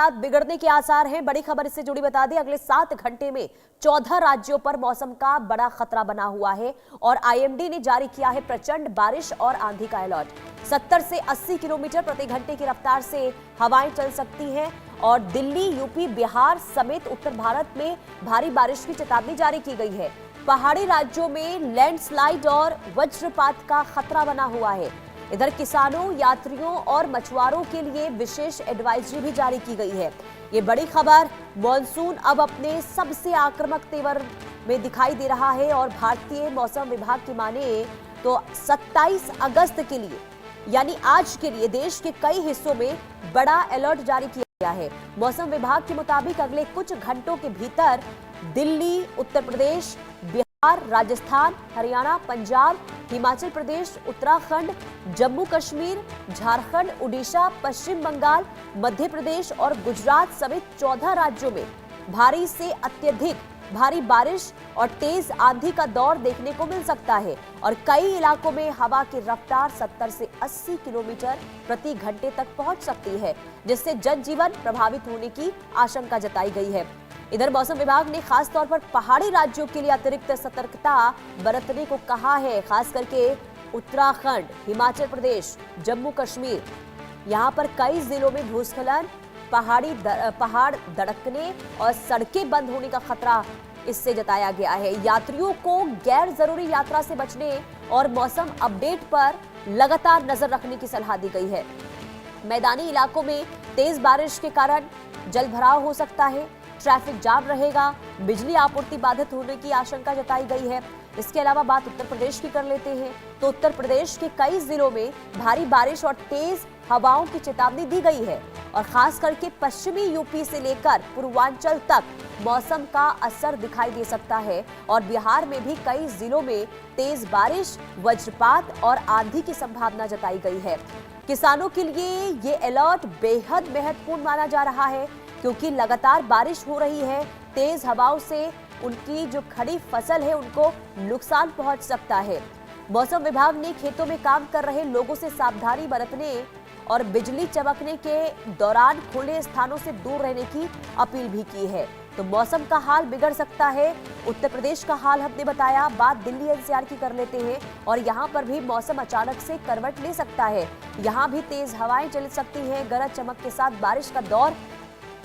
हालात बिगड़ने के आसार हैं। बड़ी खबर इससे जुड़ी बता दें, अगले 7 घंटे में 14 राज्यों पर मौसम का बड़ा खतरा बना हुआ है और आईएमडी ने जारी किया है प्रचंड बारिश और आंधी का अलर्ट। 70 से 80 किलोमीटर प्रति घंटे की रफ्तार से हवाएं चल सकती हैं और दिल्ली, यूपी, बिहार समेत उत्तर भारत में भारी बारिश की चेतावनी जारी की गई है। पहाड़ी राज्यों में लैंडस्लाइड और वज्रपात का खतरा बना हुआ है। इधर किसानों, यात्रियों और मछुआरों के लिए विशेष एडवाइजरी भी जारी की गई है। ये बड़ी खबर, मॉनसून अब अपने सबसे आक्रामक तेवर में दिखाई दे रहा है और भारतीय मौसम विभाग की माने तो 27 अगस्त के लिए यानी आज के लिए देश के कई हिस्सों में बड़ा अलर्ट जारी किया गया है। मौसम विभाग के मुताबिक अगले कुछ घंटों के भीतर दिल्ली, उत्तर प्रदेश, बिहार, राजस्थान, हरियाणा, पंजाब, हिमाचल प्रदेश, उत्तराखंड, जम्मू कश्मीर, झारखंड, उड़ीसा, पश्चिम बंगाल, मध्य प्रदेश और गुजरात समेत 14 राज्यों में भारी से अत्यधिक भारी बारिश और तेज आंधी का दौर देखने को मिल सकता है और कई इलाकों में हवा की रफ्तार 70 से 80 किलोमीटर प्रति घंटे तक पहुंच सकती है, जिससे जनजीवन प्रभावित होने की आशंका जताई गई है। इधर मौसम विभाग ने खास तौर पर पहाड़ी राज्यों के लिए अतिरिक्त सतर्कता बरतने को कहा है, खास करके उत्तराखंड, हिमाचल प्रदेश, जम्मू कश्मीर। यहां पर कई जिलों में भूस्खलन, पहाड़ धड़कने और सड़कें बंद होने का खतरा इससे जताया गया है। यात्रियों को गैर जरूरी यात्रा से बचने और मौसम अपडेट पर लगातार नजर रखने की सलाह दी गई है। मैदानी इलाकों में तेज बारिश के कारण जलभराव हो सकता है, ट्रैफिक जाम रहेगा, बिजली आपूर्ति बाधित होने की आशंका जताई गई है। इसके अलावा बात उत्तर प्रदेश की कर लेते हैं तो उत्तर प्रदेश के कई जिलों में भारी बारिश और तेज हवाओं की चेतावनी दी गई है और खास करके पश्चिमी यूपी से लेकर पूर्वांचल तक मौसम का असर दिखाई दे सकता है और बिहार में भी कई जिलों में तेज बारिश, वज्रपात और आंधी की संभावना जताई गई है। किसानों के लिए ये अलर्ट बेहद महत्वपूर्ण माना जा रहा है क्योंकि लगातार बारिश हो रही है। तेज हवाओं से उनकी जो खड़ी फसल है उनको नुकसान पहुंच सकता है। मौसम विभाग ने खेतों में काम कर रहे लोगों से सावधानी बरतने और बिजली चमकने के दौरान खुले स्थानों से दूर रहने की अपील भी की है। तो मौसम का हाल बिगड़ सकता है। उत्तर प्रदेश का हाल हमने बताया, बात दिल्ली एनसीआर की कर लेते हैं और यहाँ पर भी मौसम अचानक से करवट ले सकता है। यहाँ भी तेज हवाएं चल सकती हैं, गरज चमक के साथ बारिश का दौर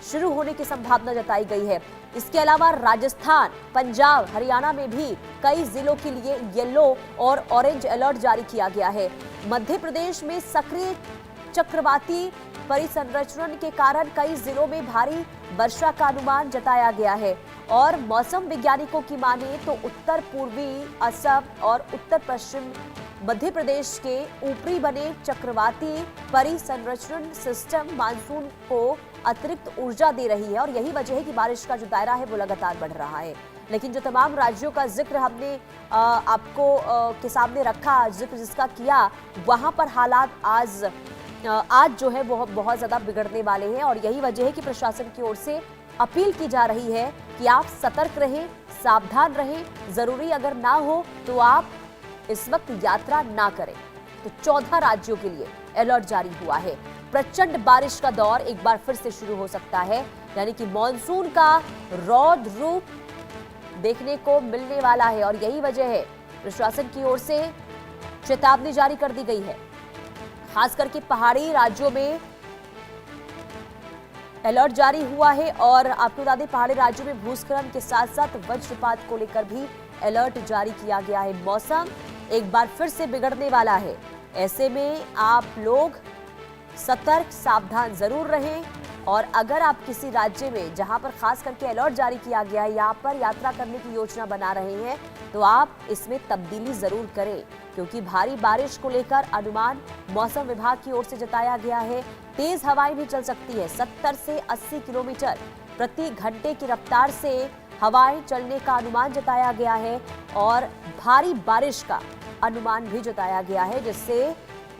शुरू होने की संभावना जताई गई है। इसके अलावा राजस्थान, पंजाब, हरियाणा में भी कई जिलों के लिए येलो और ऑरेंज अलर्ट जारी किया गया है। मध्य प्रदेश में सक्रिय चक्रवाती परिसंरचना के कारण कई जिलों में भारी वर्षा का अनुमान जताया गया है और मौसम वैज्ञानिकों की माने तो उत्तर पूर्वी असम और उत्तर पश्चिम मध्य प्रदेश के ऊपरी बने चक्रवाती परिसंरचना सिस्टम मानसून को अतिरिक्त ऊर्जा दे रही है और यही वजह है कि बारिश का जो दायरा है वो लगातार बढ़ रहा है। लेकिन जो तमाम राज्यों का जिक्र हमने आपको के सामने रखा, जिक्र जिसका किया, वहां पर हालात आज जो है वो बहुत ज्यादा बिगड़ने वाले हैं और यही वजह है कि प्रशासन की ओर से अपील की जा रही है कि आप सतर्क रहें, सावधान रहें, जरूरी अगर ना हो तो आप इस वक्त यात्रा ना करें। तो 14 राज्यों के लिए अलर्ट जारी हुआ है। प्रचंड बारिश का दौर एक बार फिर से शुरू हो सकता है, यानी कि मॉनसून का रौद्र रूप देखने को मिलने वाला है और यही वजह है प्रशासन की ओर से चेतावनी जारी कर दी गई है। खास करके पहाड़ी राज्यों में अलर्ट जारी हुआ है और आपको बता दें पहाड़ी राज्यों में भूस्खलन के साथ साथ वज्रपात को लेकर भी अलर्ट जारी किया गया है। मौसम एक बार फिर से बिगड़ने वाला है, ऐसे में आप लोग सतर्क, सावधान जरूर रहें और अगर आप किसी राज्य में जहां पर खास करके अलर्ट जारी किया गया है यहां पर यात्रा करने की योजना बना रहे हैं तो आप इसमें तब्दीली जरूर करें क्योंकि भारी बारिश को लेकर अनुमान मौसम विभाग की ओर से जताया गया है। तेज हवाएं भी चल सकती है, 70 से 80 किलोमीटर प्रति घंटे की रफ्तार से हवाएं चलने का अनुमान जताया गया है और भारी बारिश का अनुमान भी जताया गया है, जिससे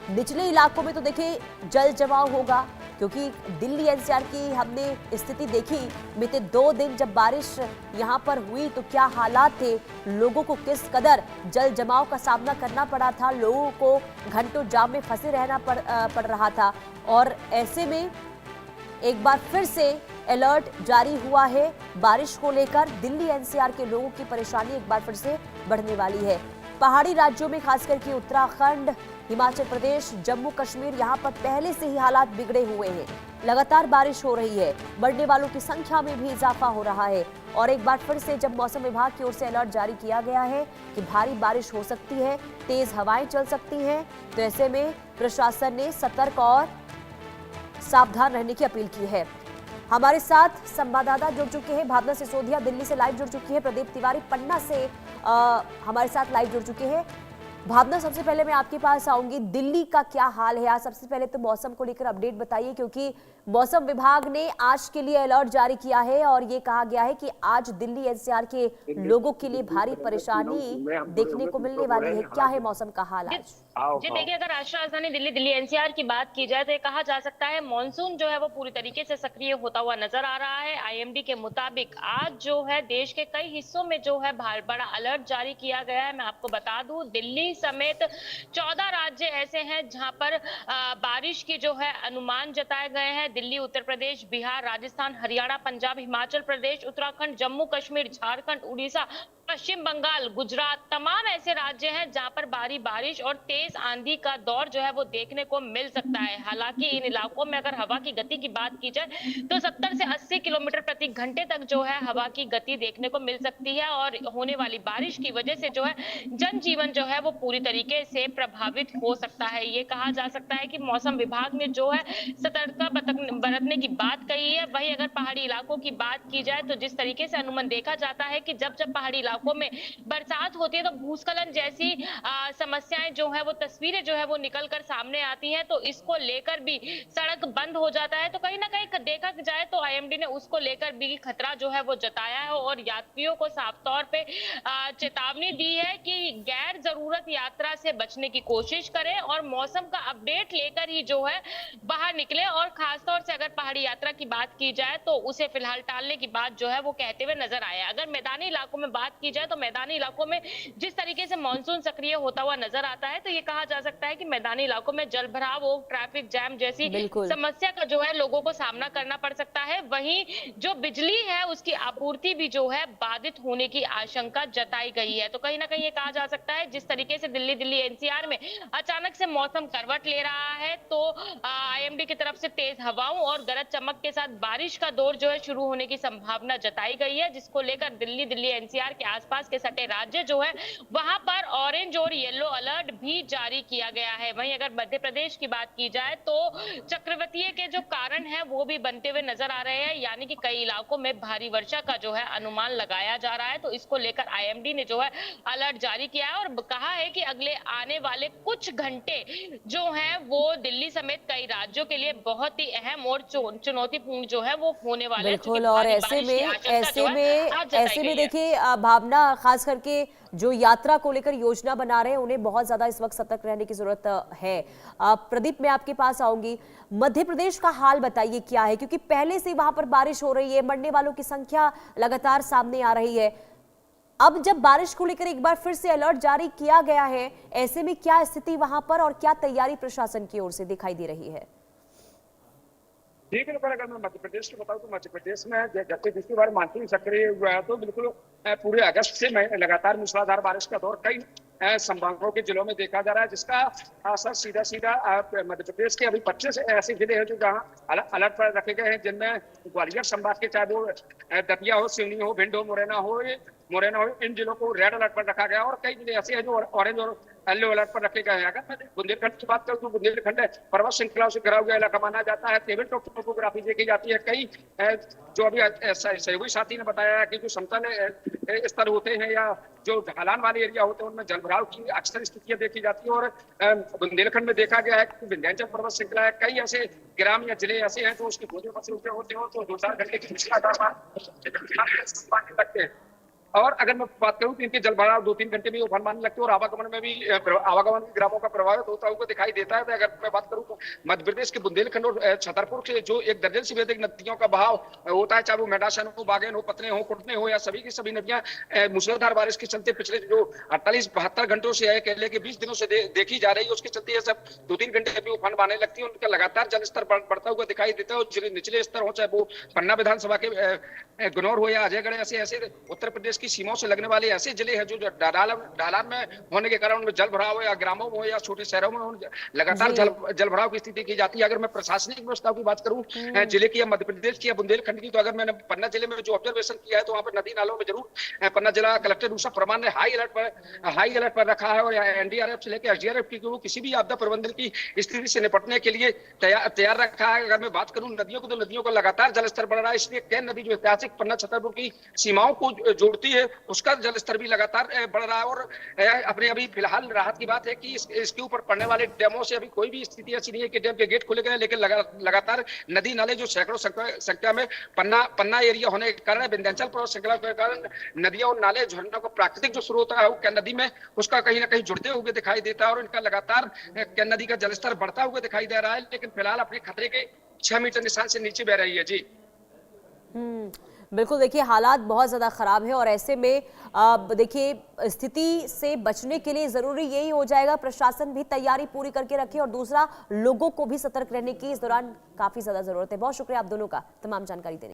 निचले इलाकों में तो देखिए जल जमाव होगा क्योंकि दिल्ली एनसीआर की हमने स्थिति देखी। बीते 2 दिन जब बारिश यहाँ पर हुई तो क्या हालात थे, लोगों को किस कदर जल जमाव का सामना करना पड़ा था, लोगों को घंटों जाम में फंसे रहना पड़ रहा था और ऐसे में एक बार फिर से अलर्ट जारी हुआ है बारिश को लेकर। दिल्ली एनसीआर के लोगों की परेशानी एक बार फिर से बढ़ने वाली है। पहाड़ी राज्यों में खासकर कि उत्तराखंड, हिमाचल प्रदेश, जम्मू कश्मीर, यहां पर पहले से ही हालात बिगड़े हुए हैं। लगातार बारिश हो रही है, मरने वालों की संख्या में भी इजाफा हो रहा है। और एक बार फिर से जब मौसम विभाग की ओर से अलर्ट जारी किया गया है कि भारी बारिश हो सकती है, तेज हवाएं चल सकती हैं, तो ऐसे में प्रशासन ने सतर्क और सावधान रहने की अपील की है। हमारे साथ संवाददाता जुड़ चुके हैं, भावना सिसोदिया दिल्ली से लाइव जुड़ चुकी है, प्रदीप तिवारी पन्ना से हमारे साथ लाइव जुड़ चुके हैं। भावना, सबसे पहले मैं आपके पास आऊंगी, दिल्ली का क्या हाल है आज? सबसे पहले तो मौसम को लेकर अपडेट बताइए, क्योंकि मौसम विभाग ने आज के लिए अलर्ट जारी किया है और ये कहा गया है कि आज दिल्ली एनसीआर के लोगों के लिए भारी परेशानी देखने को मिलने वाली है। क्या है मौसम का हाल आज? जी देखिए, अगर राष्ट्रीय राजधानी दिल्ली एनसीआर की बात की जाए तो ये कहा जा सकता है मॉनसून जो है वो पूरी तरीके से सक्रिय होता हुआ नजर आ रहा है। आईएमडी के मुताबिक आज जो है देश के कई हिस्सों में जो है बड़ा अलर्ट जारी किया गया है। मैं आपको बता दूं, दिल्ली समेत 14 राज्य ऐसे हैं जहां पर बारिश की जो है अनुमान जताए गए हैं। दिल्ली, उत्तर प्रदेश, बिहार, राजस्थान, हरियाणा, पंजाब, हिमाचल प्रदेश, उत्तराखंड, जम्मू कश्मीर, झारखंड, उड़ीसा, पश्चिम बंगाल, गुजरात, तमाम ऐसे राज्य हैं जहां पर भारी बारिश और तेज आंधी का दौर जो है वो देखने को मिल सकता है। हालांकि इन इलाकों में अगर हवा की गति की बात की जाए तो 70 से 80 किलोमीटर प्रति घंटे तक जो है हवा की गति देखने को मिल सकती है और होने वाली बारिश की वजह से जो है जनजीवन जो है वो पूरी तरीके से प्रभावित हो सकता है। ये कहा जा सकता है कि मौसम विभाग ने जो है सतर्कता बरतने की बात कही है। वहीं अगर पहाड़ी इलाकों की बात की जाए तो जिस तरीके से अनुमान देखा जाता है कि जब पहाड़ी इलाकों में बरसात होती है तो भूस्खलन जैसी समस्याएं जो है वो तस्वीरें जो है वो निकल कर सामने आती हैं, तो इसको लेकर भी सड़क बंद हो जाता है। तो कहीं ना कहीं देखा जाए तो आईएमडी ने उसको लेकर भी खतरा जो है वो जताया है और यात्रियों को साफ तौर पे चेतावनी दी है कि गैर जरूरत यात्रा से बचने की कोशिश करें और मौसम का अपडेट लेकर ही जो है बाहर निकले। और खासतौर से अगर पहाड़ी यात्रा की बात की जाए तो उसे फिलहाल टालने की बात जो है वो कहते हुए नजर आया। अगर मैदानी इलाकों में बात की जाए तो मैदानी इलाकों में जिस तरीके से मानसून सक्रिय होता हुआ नजर आता है तो ये कहा जा सकता है कि मैदानी इलाकों में जल भराव हो, ट्रैफिक जैम जैसी समस्या का जो है लोगों को सामना करना पड़ सकता है। वहीं जो बिजली है उसकी आपूर्ति भी जो है बाधित होने की आशंका जताई गई है। तो कहीं ना कहीं ये कहा जा सकता है जिस तरीके से दिल्ली एनसीआर में अचानक से मौसम करवट ले रहा है तो आईएमडी की तरफ से तेज हवाओं और गरज चमक के साथ बारिश का दौर जो है शुरू होने की संभावना जताई गई है, जिसको लेकर दिल्ली एनसीआर के आसपास के सटे राज्य जो है वहां पर ऑरेंज और येलो अलर्ट भी जारी किया गया है। वहीं अगर मध्य प्रदेश की बात की जाए तो चक्रवातीय के जो कारण है वो भी बनते हुए नजर आ रहे हैं, यानी कि कई इलाकों में भारी वर्षा का जो है अनुमान लगाया जा रहा है। तो इसको लेकर आईएमडी ने जो है अलर्ट जारी किया है और कहा है कि अगले आने वाले कुछ घंटे जो है वो दिल्ली समेत कई राज्यों के लिए बहुत ही अहम और चुनौतीपूर्ण जो है वो होने वाले हैं। बिल्कुल, और ऐसे में देखिए भावना, खास करके जो यात्रा को लेकर योजना बना रहे हैं उन्हें बहुत ज्यादा इस वक्त सतर्क रहने की जरूरत है। प्रदीप, मैं आपके पास आऊंगी, मध्य प्रदेश का हाल बताइए क्या है, क्योंकि पहले से वहां पर बारिश हो रही है, मरने वालों की संख्या लगातार सामने आ रही है। अब जब बारिश को लेकर एक बार फिर से अलर्ट जारी किया गया है, ऐसे में क्या स्थिति वहां पर और क्या तैयारी प्रशासन की ओर से दिखाई दे रही है? ठीक है, अगर मैं मध्य प्रदेश की बताऊं तो मध्य प्रदेश में जब से दूसरी बार मानसून सक्रिय हुआ है तो बिल्कुल पूरे अगस्त से लगातार मूसलाधार बारिश का दौर कई संभागों के जिलों में देखा जा रहा है, जिसका असर सीधा मध्य प्रदेश के अभी 25 ऐसे जिले हैं जो जहाँ अलर्ट पर रखे गए हैं, जिनमें ग्वालियर संभाग के चाहे वो दतिया हो, सिवनी हो, भिंड हो, मुरैना हो, इन जिलों को रेड अलर्ट पर रखा गया और कई जिले ऐसे हैं जो ऑरेंज और येलो अलर्ट पर रखे गए हैं। अगर मैं बुंदेलखंड की बात करूं तो बुंदेलखंड पर्वत श्रृंखलाओं से घिरा हुआ इलाका माना जाता है। टेबल टॉप टोपोग्राफी देखी जाती है। कई जो अभी सहयोगी साथी ने बताया है कि जो समतल स्तर होते हैं या जो ढलान वाले एरिया होते हैं उनमें जलभराव की अक्सर स्थितियां देखी जाती है और बुंदेलखंड में देखा गया है कि विंध्याचल पर्वत श्रृंखला है, कई ऐसे ग्राम या जिले ऐसे हैं जो उसकी भूमि पर से होते हो तो 2-4 घंटे की सकते हैं। और अगर मैं बात करूं तो इनके जलभराव 2-3 घंटे में उफान मारने लगते हैं और आवागमन में भी आवागमन भी ग्रामों का प्रभावित होता हुआ दिखाई देता है। तो अगर मैं बात करूं तो मध्य प्रदेश के बुंदेलखंड और छतरपुर के जो 1 दर्जन से भी अधिक नदियों का बहाव होता है, चाहे वो मेडासन हो, बागेन हो, पतने हो, कुटने हो, या सभी की सभी नदियां मूसलाधार बारिश के चलते पिछले जो 48-72 घंटों से है, कह ले कि 20 दिनों से देखी जा रही है, उसके चलते ये सब 2-3 घंटे में उफान मारने लगती है। उनका लगातार जलस्तर बढ़ता हुआ दिखाई देता है और निचले स्तर हो, चाहे वो पन्ना विधानसभा के गनौर हो या अजयगढ़, ऐसे उत्तर प्रदेश की सीमाओं से लगने वाले ऐसे जिले हैं जो ढालान में होने के कारण उनमें जल भराव या ग्रामों में हो या छोटे शहरों में लगातार जल भराव की स्थिति की जाती है। अगर मैं प्रशासनिक व्यवस्था की बात करूं जिले की या मध्य प्रदेश की या बुंदेलखंड की, तो अगर मैंने पन्ना जिले में जो ऑब्जर्वेशन किया है तो वहां पर नदी नालों में जरूर पन्ना जिला कलेक्टर उषा परमार ने हाई अलर्ट पर रखा है और एनडीआरएफ से लेकर एसडीआरएफ की किसी भी आपदा प्रबंधन की स्थिति से निपटने के लिए तैयार रखा है। अगर मैं बात करूं नदियों को, तो नदियों का लगातार जलस्तर बढ़ रहा है, इसलिए कैन नदी जो ऐतिहासिक पन्ना छतरपुर की सीमाओं को जोड़ती है उसका जलस्तर भी लगातार बढ़ रहा है। और अपने अभी फिलहाल राहत की बात है कि इसके ऊपर पड़ने वाले डैमों से अभी कोई भी स्थिति ऐसी नहीं है कि डैम के गेट खोले गए, लेकिन लगातार नदी नाले जो सैकड़ों संख्या में पन्ना एरिया होने के कारण, विंध्याचल पर्वत श्रृंखला के कारण नदियों और नाले झरनों का प्राकृतिक जो स्रोत है वो कैन नदी में उसका कहीं ना कहीं जुड़ते हुए दिखाई देता है और इनका लगातार कैन नदी का जलस्तर बढ़ता हुआ दिखाई दे रहा है, लेकिन फिलहाल अपने खतरे के 6 मीटर निशान से नीचे बह रही है। जी बिल्कुल, देखिए हालात बहुत ज़्यादा ख़राब है और ऐसे में देखिए स्थिति से बचने के लिए ज़रूरी यही हो जाएगा प्रशासन भी तैयारी पूरी करके रखे और दूसरा लोगों को भी सतर्क रहने की इस दौरान काफ़ी ज़्यादा ज़रूरत है। बहुत शुक्रिया आप दोनों का तमाम जानकारी देने